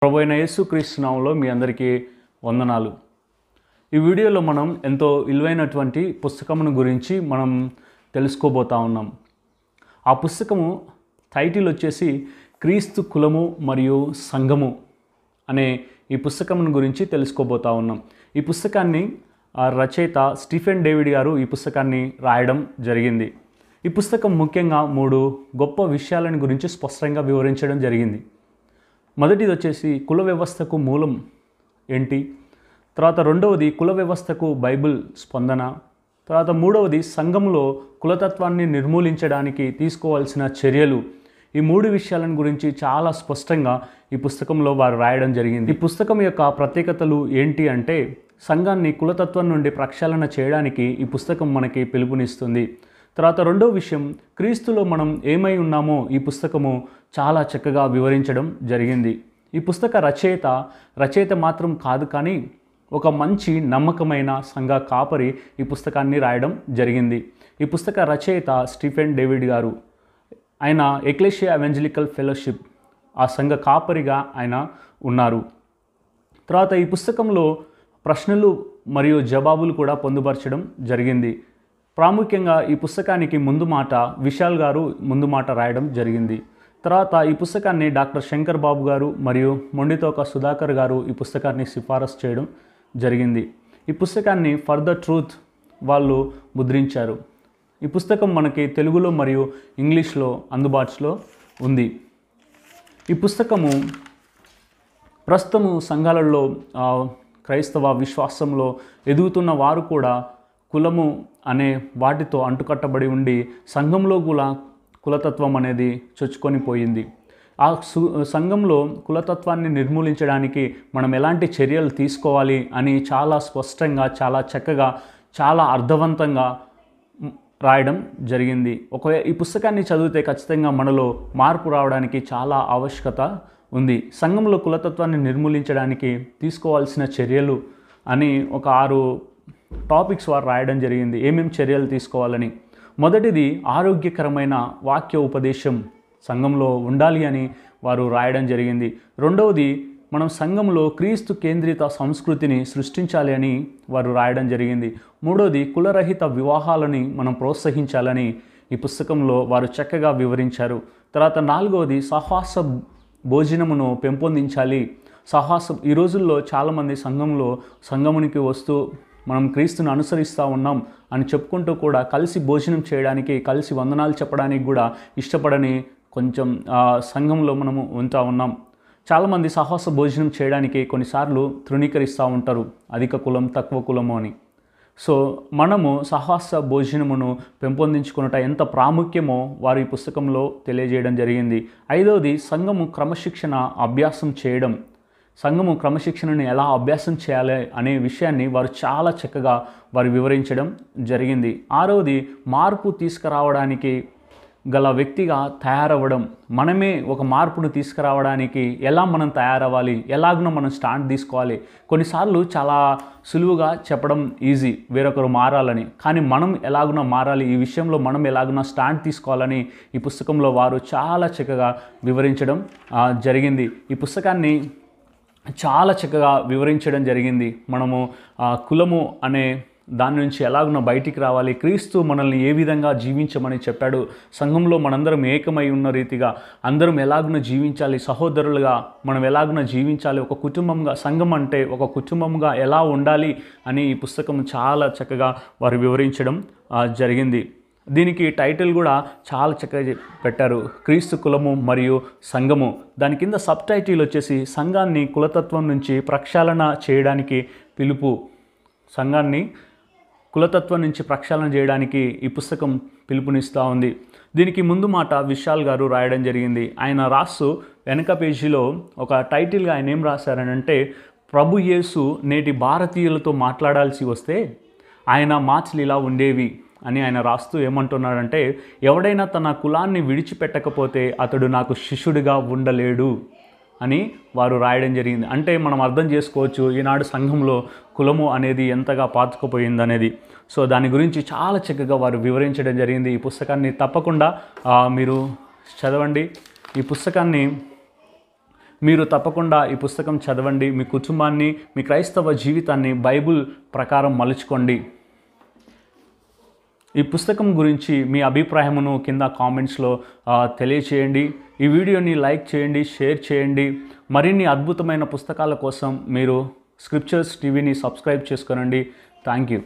ప్రభువైన యేసుక్రీస్తు నామములో మీ అందరికీ వందనాలు. ఈ వీడియోలో మనం ఎంతో విలువైనటువంటి పుస్తకమును గురించి మనం తెలుసుకోబోతా ఉన్నాం. ఆ పుస్తకము టైటిల్ వచ్చేసి క్రీస్తు కులము మరియు సంఘము అనే ఈ పుస్తకమును గురించి తెలుసుకోబోతా ఉన్నాం. ఈ పుస్తకాన్ని రచయిత స్టీఫెన్ డేవిడ్ గారు ఈ పుస్తకాన్ని రాయడం జరిగింది. ఈ పుస్తకం ముఖ్యంగా 3 గొప్ప విషయాలను గురించి స్పష్టంగా వివరించడం జరిగింది. మొదటిది వచ్చేసి కుల వ్యవస్థకు మూలం ఏంటి, తర్వాత రెండవది కుల వ్యవస్థకు బైబిల్ స్పందన, తర్వాత మూడవది సంఘంలో కులతత్వాన్ని నిర్మూలించడానికి తీసుకోవాల్సిన చర్యలు. ఈ 3 విషయాలను గురించి చాలా స్పష్టంగా ఈ పుస్తకంలో వారు రాయడం జరిగింది. ఈ పుస్తకం యొక్క ప్రత్యేకతలు ఏంటి అంటే, సంఘాన్ని కులతత్వం నుండి ప్రక్షాళన చేయడానికి ఈ పుస్తకం మనకి పిలుపునిస్తుంది. తర్వాత రెండో విషయం, క్రీస్తులో మనం ఏమై ఉన్నామో ఈ పుస్తకము చాలా చక్కగా వివరించడం జరిగింది. ఈ పుస్తక రచయిత మాత్రం కాదు, కానీ ఒక మంచి నమ్మకమైన సంఘ కాపరి ఈ పుస్తకాన్ని రాయడం జరిగింది. ఈ పుస్తక రచయిత స్టీఫెన్ డేవిడ్ గారు. ఆయన ఎక్లేషియా ఎవెంజలికల్ ఫెలోషిప్ ఆ సంఘ కాపరిగా ఆయన ఉన్నారు. తర్వాత ఈ పుస్తకంలో ప్రశ్నలు మరియు జవాబులు కూడా పొందుపరచడం జరిగింది. ప్రాముఖ్యంగా ఈ పుస్తకానికి ముందు మాట విశాల్ గారు ముందు మాట రాయడం జరిగింది. తర్వాత ఈ పుస్తకాన్ని డాక్టర్ శంకర్ బాబు గారు మరియు మొండితోక సుధాకర్ గారు ఈ పుస్తకాన్ని సిఫారసు చేయడం జరిగింది. ఈ పుస్తకాన్ని ఫర్ ద ట్రూత్ వాళ్ళు ముద్రించారు. ఈ పుస్తకం మనకి తెలుగులో మరియు ఇంగ్లీష్లో అందుబాటులో ఉంది. ఈ పుస్తకము ప్రస్తుతము సంఘాలలో క్రైస్తవ విశ్వాసంలో ఎదుగుతున్న వారు కూడా కులము అనే వాటితో అంటుకట్టబడి ఉండి సంఘంలో కూడా కులతత్వం అనేది చొచ్చుకొని పోయింది. ఆ సంఘంలో కులతత్వాన్ని నిర్మూలించడానికి మనం ఎలాంటి చర్యలు తీసుకోవాలి అని చాలా స్పష్టంగా, చాలా చక్కగా, చాలా అర్థవంతంగా రాయడం జరిగింది. ఈ పుస్తకాన్ని చదివితే ఖచ్చితంగా మనలో మార్పు రావడానికి చాలా ఆవశ్యకత ఉంది. సంఘంలో కులతత్వాన్ని నిర్మూలించడానికి తీసుకోవాల్సిన చర్యలు అని ఒక 6 టాపిక్స్ వారు రాయడం జరిగింది. ఏమేమి చర్యలు తీసుకోవాలని. మొదటిది ఆరోగ్యకరమైన వాక్య ఉపదేశం సంఘంలో ఉండాలి అని వారు రాయడం జరిగింది. రెండవది మనం సంఘంలో క్రీస్తు కేంద్రిత సంస్కృతిని సృష్టించాలి అని వారు రాయడం జరిగింది. మూడవది కులరహిత వివాహాలని మనం ప్రోత్సహించాలని ఈ పుస్తకంలో వారు చక్కగా వివరించారు. తర్వాత నాలుగవది సహవాస భోజనమును పెంపొందించాలి. ఈ రోజుల్లో చాలామంది సంఘమునికి వస్తూ మనం క్రీస్తుని అనుసరిస్తూ ఉన్నాం అని చెప్పుకుంటూ కూడా కలిసి భోజనం చేయడానికి, కలిసి వందనాలు చెప్పడానికి కూడా ఇష్టపడని కొంచెం సంఘంలో మనము ఉంటూ ఉన్నాం. చాలామంది సహవాస భోజనం చేయడానికి కొన్నిసార్లు తృణీకరిస్తూ ఉంటారు, అధిక కులం తక్కువ కులము అని. సో మనము సహవాస భోజనమును పెంపొందించుకున్నట ఎంత ప్రాముఖ్యమో వారు ఈ పుస్తకంలో తెలియజేయడం జరిగింది. ఐదవది సంఘము క్రమశిక్షణ అభ్యాసం చేయడం. సంఘము క్రమశిక్షణను ఎలా అభ్యాసం చేయాలి అనే విషయాన్ని వారు చాలా చక్కగా వారు వివరించడం జరిగింది. ఆరవది మార్పు తీసుకురావడానికి గల వ్యక్తిగా తయారవ్వడం. మనమే ఒక మార్పును తీసుకురావడానికి ఎలా మనం తయారవ్వాలి, ఎలాగునో మనం స్టాండ్ తీసుకోవాలి. కొన్నిసార్లు చాలా సులువుగా చెప్పడం ఈజీ వేరొకరు మారాలని, కానీ మనం ఎలాగునో మారాలి, ఈ విషయంలో మనం ఎలాగునో స్టాండ్ తీసుకోవాలని ఈ పుస్తకంలో వారు చాలా చక్కగా వివరించడం జరిగింది. ఈ పుస్తకాన్ని చాలా చక్కగా వివరించడం జరిగింది. మనము కులము అనే దాని నుంచి ఎలాగున బయటికి రావాలి, క్రీస్తు మనల్ని ఏ విధంగా జీవించమని చెప్పాడు, సంఘంలో మనందరం ఏకమై ఉన్న రీతిగా అందరం ఎలాగున జీవించాలి, సహోదరులుగా మనం ఎలాగున జీవించాలి, ఒక కుటుంబంగా, సంఘం అంటే ఒక కుటుంబంగా ఎలా ఉండాలి అని ఈ పుస్తకం చాలా చక్కగా వారు వివరించడం జరిగింది. దీనికి టైటిల్ కూడా చాలా చక్కగా పెట్టారు, క్రీస్తు కులము మరియు సంఘము. దాని కింద సబ్ టైటిల్ వచ్చేసి సంఘాన్ని కులతత్వం నుంచి ప్రక్షాళన చేయడానికి పిలుపు. సంఘాన్ని కులతత్వం నుంచి ప్రక్షాళన చేయడానికి ఈ పుస్తకం పిలుపునిస్తూ ఉంది. దీనికి ముందు మాట విశాల్ గారు రాయడం జరిగింది. ఆయన రాస్తూ వెనక పేజీలో ఒక టైటిల్గా ఆయన ఏం రాశారనంటే, ప్రభు యేసు నేటి భారతీయులతో మాట్లాడాల్సి వస్తే ఆయన మాటలు ఇలా ఉండేవి అని ఆయన రాస్తూ ఏమంటున్నాడంటే, ఎవడైనా తన కులాన్ని విడిచిపెట్టకపోతే అతడు నాకు శిష్యుడిగా ఉండలేడు అని వారు రాయడం జరిగింది. అంటే మనం అర్థం చేసుకోవచ్చు ఈనాడు సంఘంలో కులము అనేది ఎంతగా పాతుకుపోయిందనేది. సో దాని గురించి చాలా చక్కగా వారు వివరించడం జరిగింది. ఈ పుస్తకాన్ని తప్పకుండా మీరు చదవండి. ఈ పుస్తకాన్ని మీరు తప్పకుండా ఈ పుస్తకం చదవండి. మీ కుటుంబాన్ని, మీ క్రైస్తవ జీవితాన్ని బైబిల్ ప్రకారం మలుచుకోండి. ఈ పుస్తకం గురించి మీ అభిప్రాయమును కింద కామెంట్స్లో తెలియచేయండి. ఈ వీడియోని లైక్ చేయండి, షేర్ చేయండి. మరిన్ని అద్భుతమైన పుస్తకాల కోసం మీరు స్క్రిప్చర్స్ టీవీని సబ్స్క్రైబ్ చేసుకోనండి. Thank you.